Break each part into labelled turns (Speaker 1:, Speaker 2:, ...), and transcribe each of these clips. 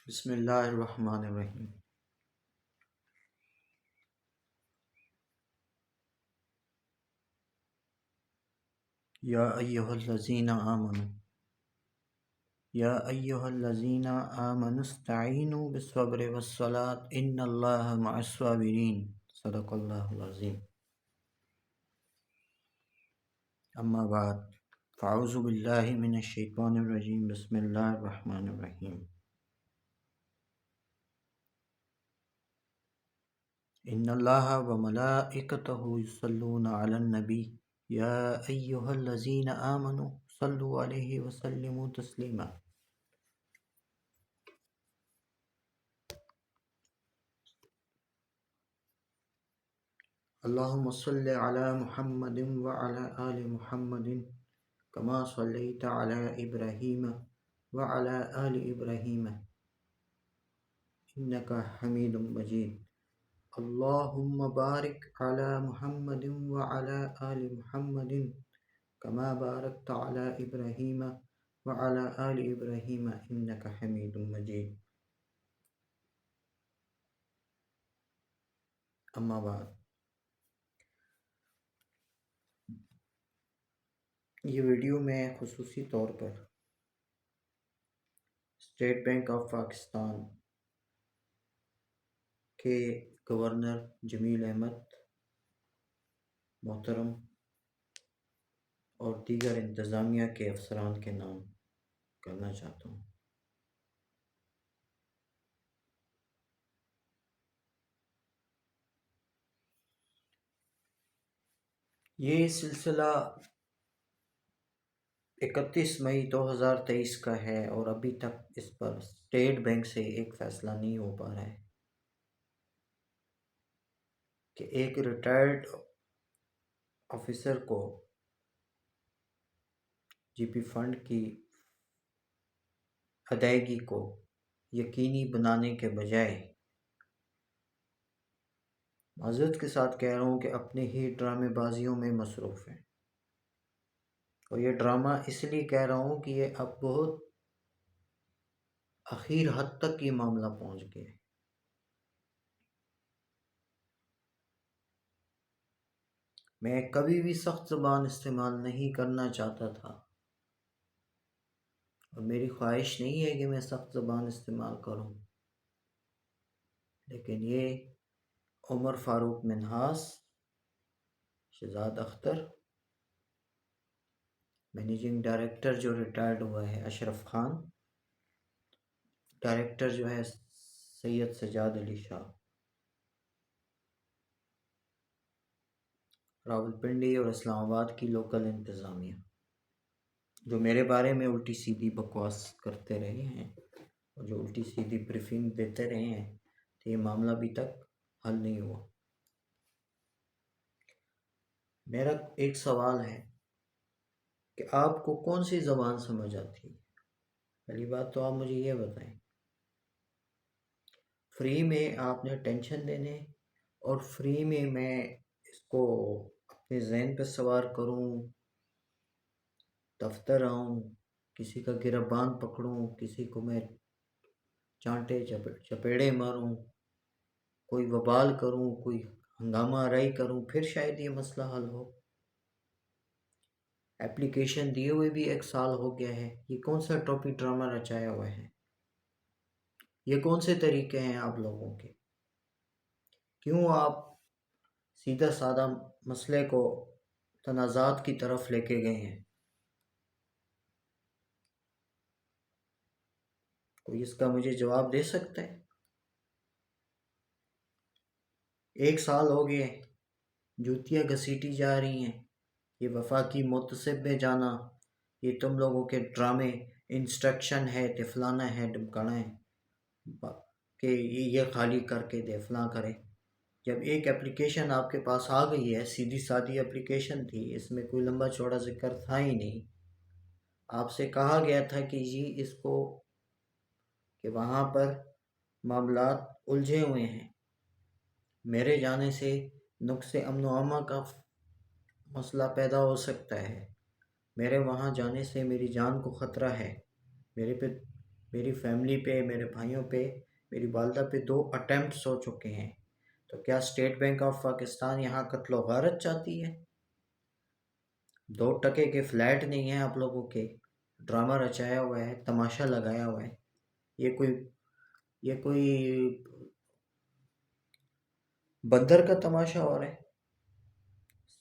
Speaker 1: بسم اللہ الرحمن الرحیم۔ یا ایہا الذین آمنوا استعینوا بالصبر والصلاۃ ان اللہ مع الصابرین۔ صدق اللہ العظیم۔ اما بعد فاعوذ باللہ من الشیطان الرجیم۔ بسم اللہ الرحمن الرحیم۔ ان اللہ وملائکتہ یصلون علی النبی یا ایہا الذین آمنوا صلوا علیہ وسلموا تسلیما۔ اللہم صل علی محمد وعلی آل محمد کما صلیت علی ابراہیم وعلی آل ابراہیم انکا حمید مجید۔ اللہم بارک علی محمد وعلی آل محمد کما بارکت علی ابراہیم وعلی آل ابراہیم انکا حمید مجید۔ اما بعد، یہ ویڈیو میں خصوصی طور پر اسٹیٹ بینک آف پاکستان کے گورنر جمیل احمد محترم اور دیگر انتظامیہ کے افسران کے نام کرنا چاہتا ہوں۔ یہ سلسلہ 31 مئی 2023 کا ہے اور ابھی تک اس پر اسٹیٹ بینک سے ایک فیصلہ نہیں ہو پا رہا ہے کہ ایک ریٹائرڈ آفیسر کو جی پی فنڈ کی ادائیگی کو یقینی بنانے کے بجائے، معذرت کے ساتھ کہہ رہا ہوں کہ اپنے ہی ڈرامے بازیوں میں مصروف ہیں۔ اور یہ ڈرامہ اس لیے کہہ رہا ہوں کہ یہ اب بہت اخیر حد تک یہ معاملہ پہنچ گیا ہے۔ میں کبھی بھی سخت زبان استعمال نہیں کرنا چاہتا تھا اور میری خواہش نہیں ہے کہ میں سخت زبان استعمال کروں، لیکن یہ عمر فاروق منہاس، شہزاد اختر، مینیجنگ ڈائریکٹر جو ریٹائرڈ ہوا ہے اشرف خان، ڈائریکٹر جو ہے سید سجاد علی شاہ، راولپنڈی اور اسلام آباد کی لوکل انتظامیہ، جو میرے بارے میں الٹی سیدھی بکواس کرتے رہے ہیں اور جو الٹی سیدھی بریفنگ دیتے رہے ہیں، تو یہ معاملہ ابھی تک حل نہیں ہوا۔ میرا ایک سوال ہے کہ آپ کو کون سی زبان سمجھ آتی ہے؟ پہلی بات تو آپ مجھے یہ بتائیں، فری میں آپ نے ٹینشن دینے اور فری میں اس کو اپنے ذہن پہ سوار کروں، دفتر آؤں، کسی کا گربان پکڑوں، کسی کو میں چانٹے چپیڑے ماروں، کوئی وبال کروں، کوئی ہنگامہ آرائی کروں، پھر شاید یہ مسئلہ حل ہو۔ اپلیکیشن دیے ہوئے بھی 1 سال ہو گیا ہے، یہ کون سا ٹوپی ڈرامہ رچایا ہوا ہے؟ یہ کون سے طریقے ہیں آپ لوگوں کے؟ کیوں آپ سیدھا سادہ مسئلے کو تنازعات کی طرف لے کے گئے ہیں؟ کوئی اس کا مجھے جواب دے سکتا ہے؟ 1 سال ہو گئے، جوتیاں گھسیٹی جا رہی ہیں، یہ وفاقی محتسب میں جانا، یہ تم لوگوں کے ڈرامے، انسٹرکشن ہے، فلانا ہے، ڈمکانا ہے کہ یہ خالی کر کے دے، فلاں کرے۔ جب ایک اپلیکیشن آپ کے پاس آ گئی ہے، سیدھی سادھی اپلیکیشن تھی، اس میں کوئی لمبا چوڑا ذکر تھا ہی نہیں، آپ سے کہا گیا تھا کہ جی اس کو، کہ وہاں پر معاملات الجھے ہوئے ہیں، میرے جانے سے نقص امن و امان کا مسئلہ پیدا ہو سکتا ہے، میرے وہاں جانے سے میری جان کو خطرہ ہے، میری فیملی پہ، میرے بھائیوں پہ، میری والدہ پہ 2 اٹیمپٹس ہو چکے ہیں، تو کیا اسٹیٹ بینک آف پاکستان یہاں قتل و غارت چاہتی ہے؟ 2 ٹکے کے فلیٹ نہیں ہیں آپ لوگوں کے، ڈرامہ رچایا ہوا ہے، تماشا لگایا ہوا ہے۔ یہ کوئی بندر کا تماشا ہو رہا ہے۔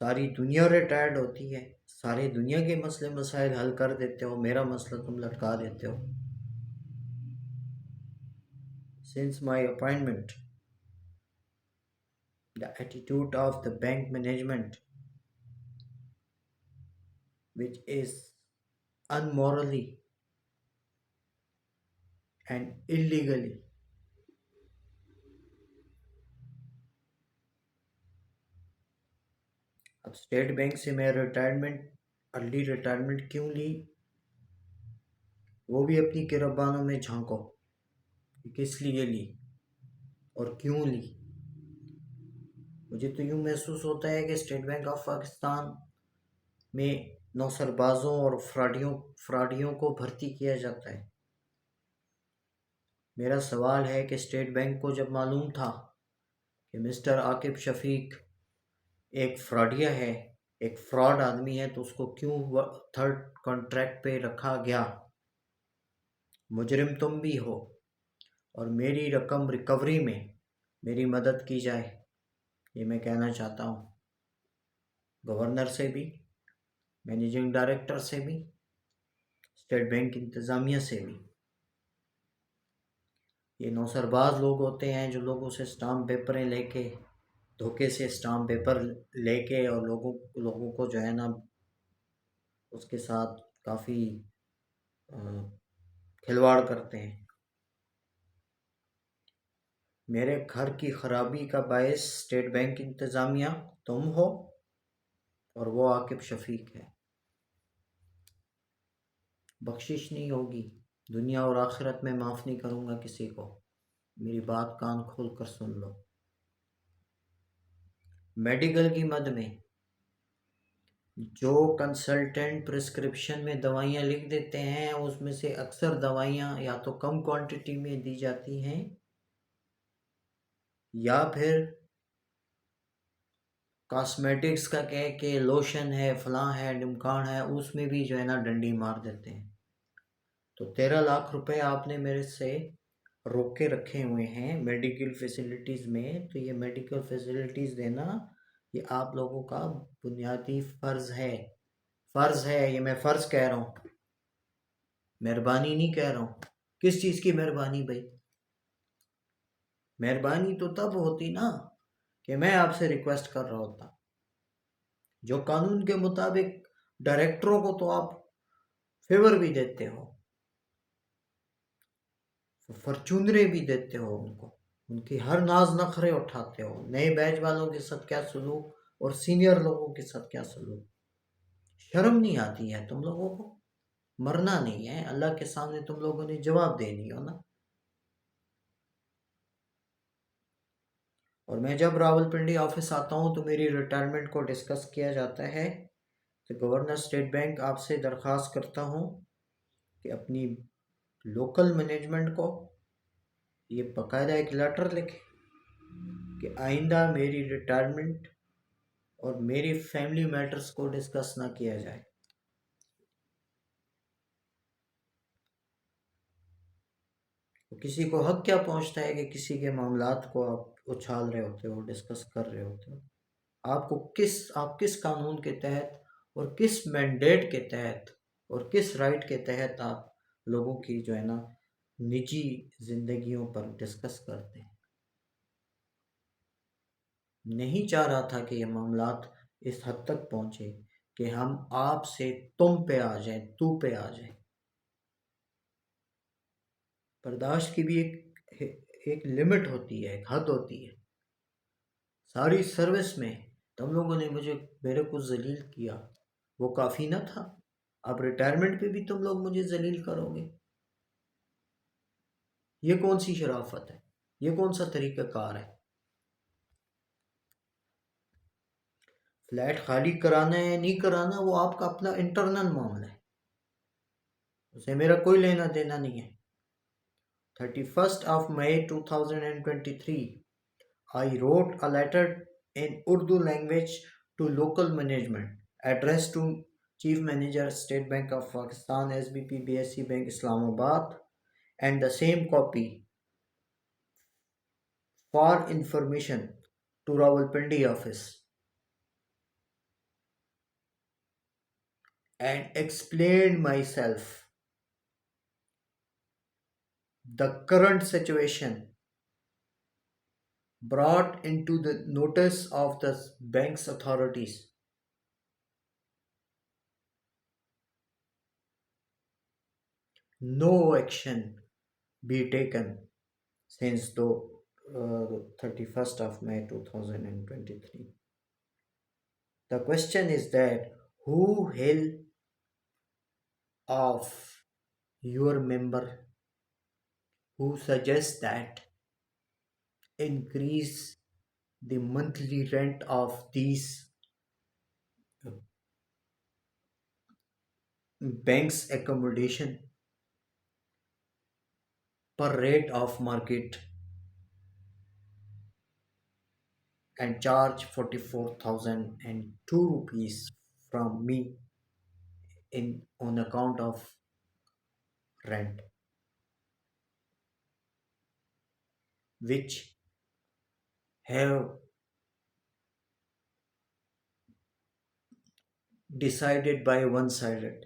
Speaker 1: ساری دنیا ریٹائرڈ ہوتی ہے، سارے دنیا کے مسئلے مسائل حل کر دیتے ہو، میرا مسئلہ تم لٹکا دیتے ہو۔ Since my appointment, the attitude of the bank management, which is unmorally and illegally, اب اسٹیٹ بینک سے میں ارلی ریٹائرمنٹ کیوں لی؟ وہ بھی اپنی گربانوں میں جھانکو، کس لیے لی اور کیوں لی؟ مجھے تو یوں محسوس ہوتا ہے کہ اسٹیٹ بینک آف پاکستان میں نوسربازوں اور فراڈیوں کو بھرتی کیا جاتا ہے۔ میرا سوال ہے کہ اسٹیٹ بینک کو جب معلوم تھا کہ مسٹر عاقب شفیق ایک فراڈیا ہے، ایک فراڈ آدمی ہے، تو اس کو کیوں تھرڈ کانٹریکٹ پہ رکھا گیا؟ مجرم تم بھی ہو، اور میری رقم ریکوری میں میری مدد کی جائے، یہ میں کہنا چاہتا ہوں، گورنر سے بھی، مینیجنگ ڈائریکٹر سے بھی، اسٹیٹ بینک انتظامیہ سے بھی۔ یہ نوسرباز لوگ ہوتے ہیں جو لوگوں سے اسٹامپ پیپریں لے کے، دھوکے سے اسٹامپ پیپر لے کے، اور لوگوں کو جو ہے نا اس کے ساتھ کافی کھلواڑ کرتے ہیں۔ میرے گھر کی خرابی کا باعث اسٹیٹ بینک انتظامیہ تم ہو اور وہ عاقب شفیق ہے۔ بخشش نہیں ہوگی، دنیا اور آخرت میں معاف نہیں کروں گا کسی کو۔ میری بات کان کھول کر سن لو۔ میڈیکل کی مد میں جو کنسلٹنٹ پرسکرپشن میں دوائیاں لکھ دیتے ہیں، اس میں سے اکثر دوائیاں یا تو کم کوانٹٹی میں دی جاتی ہیں، یا پھر کاسمیٹکس کا کہہ کے لوشن ہے، فلاں ہے، ڈمکان ہے، اس میں بھی جو ہے نا ڈنڈی مار دیتے ہیں۔ تو 13 لاکھ روپے آپ نے میرے سے روک کے رکھے ہوئے ہیں میڈیکل فیسلٹیز میں، تو یہ میڈیکل فیسلٹیز دینا یہ آپ لوگوں کا بنیادی فرض ہے۔ یہ میں فرض کہہ رہا ہوں، مہربانی نہیں کہہ رہا ہوں۔ کس چیز کی مہربانی بھائی؟ مہربانی تو تب ہوتی نا کہ میں آپ سے ریکویسٹ کر رہا ہوتا۔ جو قانون کے مطابق ڈائریکٹروں کو تو آپ فیور بھی دیتے ہو، فرچونرے بھی دیتے ہو، ان کی ہر ناز نخرے اٹھاتے ہو، نئے بیچ والوں کے ساتھ کیا سلوک اور سینئر لوگوں کے ساتھ کیا سلوک۔ شرم نہیں آتی ہے تم لوگوں کو؟ مرنا نہیں ہے، اللہ کے سامنے تم لوگوں نے جواب دینی ہو نا۔ اور میں جب راول پنڈی آفس آتا ہوں تو میری ریٹائرمنٹ کو ڈسکس کیا جاتا ہے، تو گورنر اسٹیٹ بینک آپ سے درخواست کرتا ہوں کہ اپنی لوکل مینجمنٹ کو یہ باقاعدہ ایک لیٹر لکھے کہ آئندہ میری ریٹائرمنٹ اور میری فیملی میٹرز کو ڈسکس نہ کیا جائے۔ کسی کو حق کیا پہنچتا ہے کہ کسی کے معاملات کو آپ اچھال رہے ہوتے ہو، ڈسکس کر رہے ہوتے ہو؟ آپ کس قانون کے تحت اور کس مینڈیٹ کے تحت اور کس رائٹ کے تحت آپ لوگوں کی جو ہے نا نجی زندگیوں پر ڈسکس کرتے ہیں؟ نہیں چاہ رہا تھا کہ یہ معاملات اس حد تک پہنچے کہ ہم آپ سے تم پہ آ جائیں، تو پہ آ جائیں۔ برداشت کی بھی ایک لمٹ ہوتی ہے، ایک حد ہوتی ہے۔ ساری سروس میں تم لوگوں نے میرے کو ذلیل کیا، وہ کافی نہ تھا؟ اب ریٹائرمنٹ پہ بھی تم لوگ مجھے ذلیل کرو گے؟ یہ کون سی شرافت ہے؟ یہ کون سا طریقہ کار ہے؟ فلیٹ خالی کرانا ہے نہیں کرانا وہ آپ کا اپنا انٹرنل معاملہ ہے، اسے میرا کوئی لینا دینا نہیں ہے۔ 31st of May 2023, I wrote a letter in Urdu language to local management addressed to Chief Manager State Bank of Pakistan SBP BSE Bank Islamabad, and the same copy for information to Rawalpindi office, and explained myself the current situation brought into the notice of the bank's authorities. No action be taken since the 31st of May 2023. The question is that who held of your member who suggests that increase the monthly rent of these banks accommodation per rate of market and charge 44,002 rupees from me in on account of rent, which have decided by one sided.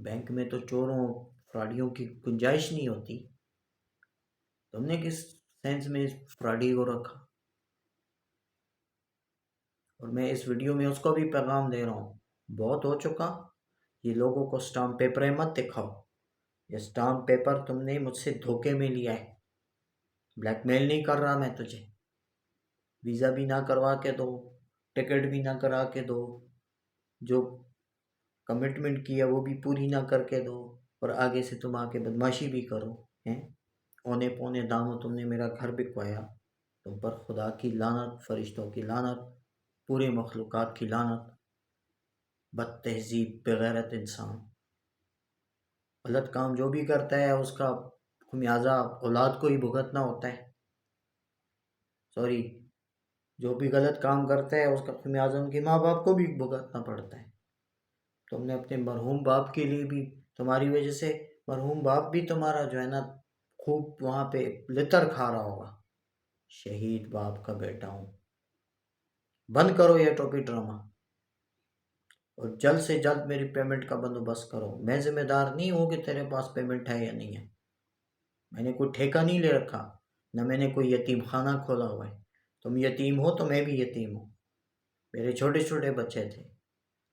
Speaker 1: Bank میں تو چوروں فراڈیوں کی گنجائش نہیں ہوتی. تم نے کس sense میں اس فراڈی کو رکھا؟ اور میں اس ویڈیو میں اس کو بھی پیغام دے رہا ہوں، بہت ہو چکا. یہ لوگوں کو سٹامپ پیپریں مت دکھاؤ. یہ سٹامپ پیپر تم نے مجھ سے دھوکے میں لیا ہے. بلیک میل نہیں کر رہا میں تجھے. ویزا بھی نہ کروا کے دو، ٹکٹ بھی نہ کرا کے دو، جو کمٹمنٹ کیا وہ بھی پوری نہ کر کے دو، اور آگے سے تم آ کے بدماشی بھی کرو ہیں. اونے پونے داموں تم نے میرا گھر بکوایا. تم پر خدا کی لعنت، فرشتوں کی لعنت، پورے مخلوقات کی لعنت. بد تہذیب، بغیرت انسان. غلط کام جو بھی کرتا ہے اس کا خمیازہ اولاد کو ہی بھگتنا ہوتا ہے. سوری، جو بھی غلط کام کرتا ہے اس کا خمیازہ ان کے ماں باپ کو بھی بھگتنا پڑتا ہے. تم نے اپنے مرحوم باپ کے لیے بھی، تمہاری وجہ سے مرحوم باپ بھی تمہارا جو ہے نا خوب وہاں پہ لتر کھا رہا ہوگا. شہید باپ کا بیٹا ہوں. بند کرو یہ ٹوپی ڈرامہ، اور جلد سے جلد میری پیمنٹ کا بندوبست کرو. میں ذمہ دار نہیں ہوں کہ تیرے پاس پیمنٹ ہے یا نہیں ہے. میں نے کوئی ٹھیکہ نہیں لے رکھا، نہ میں نے کوئی یتیم خانہ کھولا ہوا ہے. تم یتیم ہو تو میں بھی یتیم ہوں. میرے چھوٹے چھوٹے بچے تھے،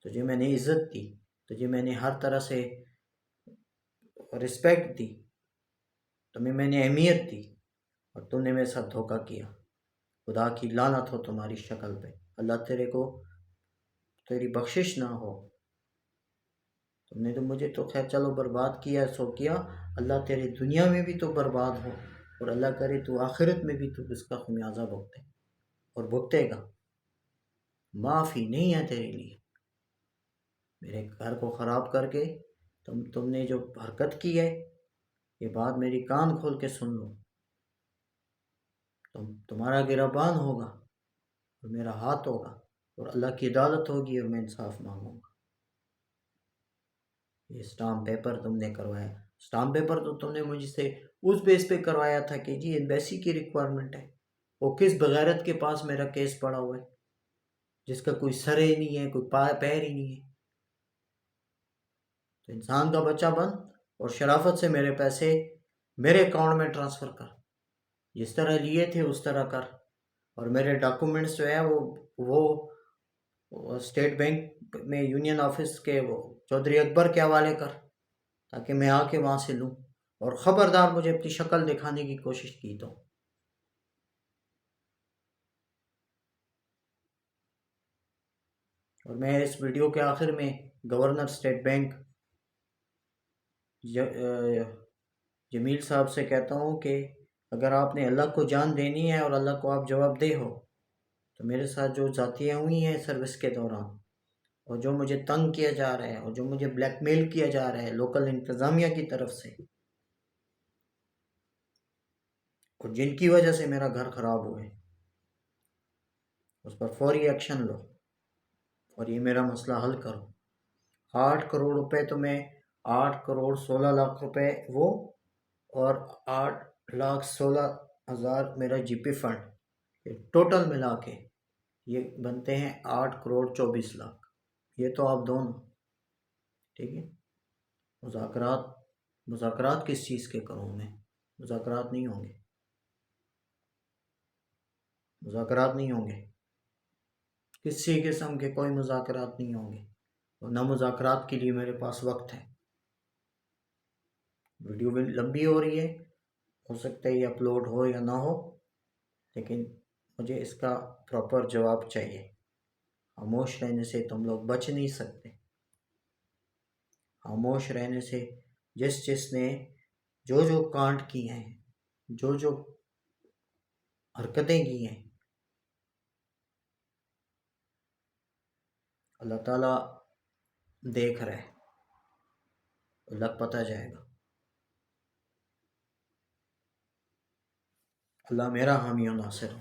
Speaker 1: تجھے میں نے عزت دی، تجھے میں نے ہر طرح سے رسپیکٹ دی، تمہیں میں نے اہمیت دی، اور تم نے میرے ساتھ دھوکہ کیا. خدا کی لعنت ہو تمہاری شکل پہ. اللہ تیری بخشش نہ ہو. تم نے تو مجھے تو خیر چلو برباد کیا سو کیا، اللہ تیری دنیا میں بھی تو برباد ہو، اور اللہ کرے تو آخرت میں بھی تو اس کا خمیازہ بھگتے، اور بھگتے گا. معافی نہیں ہے تیرے لیے. میرے گھر کو خراب کر کے تم نے جو حرکت کی ہے، یہ بات میری کان کھول کے سن لو. تمہارا گربان ہوگا اور میرا ہاتھ ہوگا، اور اللہ کی عدالت ہوگی اور میں انصاف مانگوں گا. یہ سٹامپ پیپر تم نے کروایا. سٹامپ پیپر تو تم نے مجھ سے اس بیس پہ کروایا تھا کہ جی ایمبیسی کی ریکوائرمنٹ ہے. وہ کس بغیرت کے پاس میرا کیس پڑا ہوا ہے جس کا کوئی سر ہی نہیں ہے، کوئی پیر ہی نہیں ہے. تو انسان کا بچہ بن اور شرافت سے میرے پیسے میرے اکاؤنٹ میں ٹرانسفر کر. جس طرح لیے تھے اس طرح کر، اور میرے ڈاکومنٹس جو ہے وہ اسٹیٹ بینک میں یونین آفس کے وہ چودھری اکبر کے حوالے کر، تاکہ میں آ کے وہاں سے لوں. اور خبردار مجھے اپنی شکل دکھانے کی کوشش کی تو. اور میں اس ویڈیو کے آخر میں گورنر اسٹیٹ بینک جمیل صاحب سے کہتا ہوں کہ اگر آپ نے اللہ کو جان دینی ہے اور اللہ کو آپ جواب دہ ہو، تو میرے ساتھ جو ذاتیاں ہوئی ہیں سروس کے دوران، اور جو مجھے تنگ کیا جا رہا ہے، اور جو مجھے بلیک میل کیا جا رہا ہے لوکل انتظامیہ کی طرف سے، اور جن کی وجہ سے میرا گھر خراب ہوئے، اس پر فوری ایکشن لو اور یہ میرا مسئلہ حل کرو. 8 کروڑ روپے تو میں 8 کروڑ 16 لاکھ روپے وہ، اور 8,16,000 میرا جی پی فنڈ، یہ ٹوٹل ملا کے یہ بنتے ہیں 8 کروڑ 24 لاکھ. یہ تو آپ دونوں ٹھیک ہے. مذاکرات کس چیز کے کروں میں؟ مذاکرات نہیں ہوں گے، مذاکرات نہیں ہوں گے. کسی قسم کے کوئی مذاکرات نہیں ہوں گے، اور نہ مذاکرات کے لیے میرے پاس وقت ہے. ویڈیو بھی لمبی ہو رہی ہے، ہو سکتا ہے یہ اپلوڈ ہو یا نہ ہو، لیکن مجھے اس کا پراپر جواب چاہیے. خاموش رہنے سے تم لوگ بچ نہیں سکتے. خاموش رہنے سے جس نے جو کانڈ کی ہیں، جو حرکتیں کی ہیں، اللہ تعالیٰ دیکھ رہے، لگ پتہ جائے گا. اللہ میرا حامی و ناصر ہو.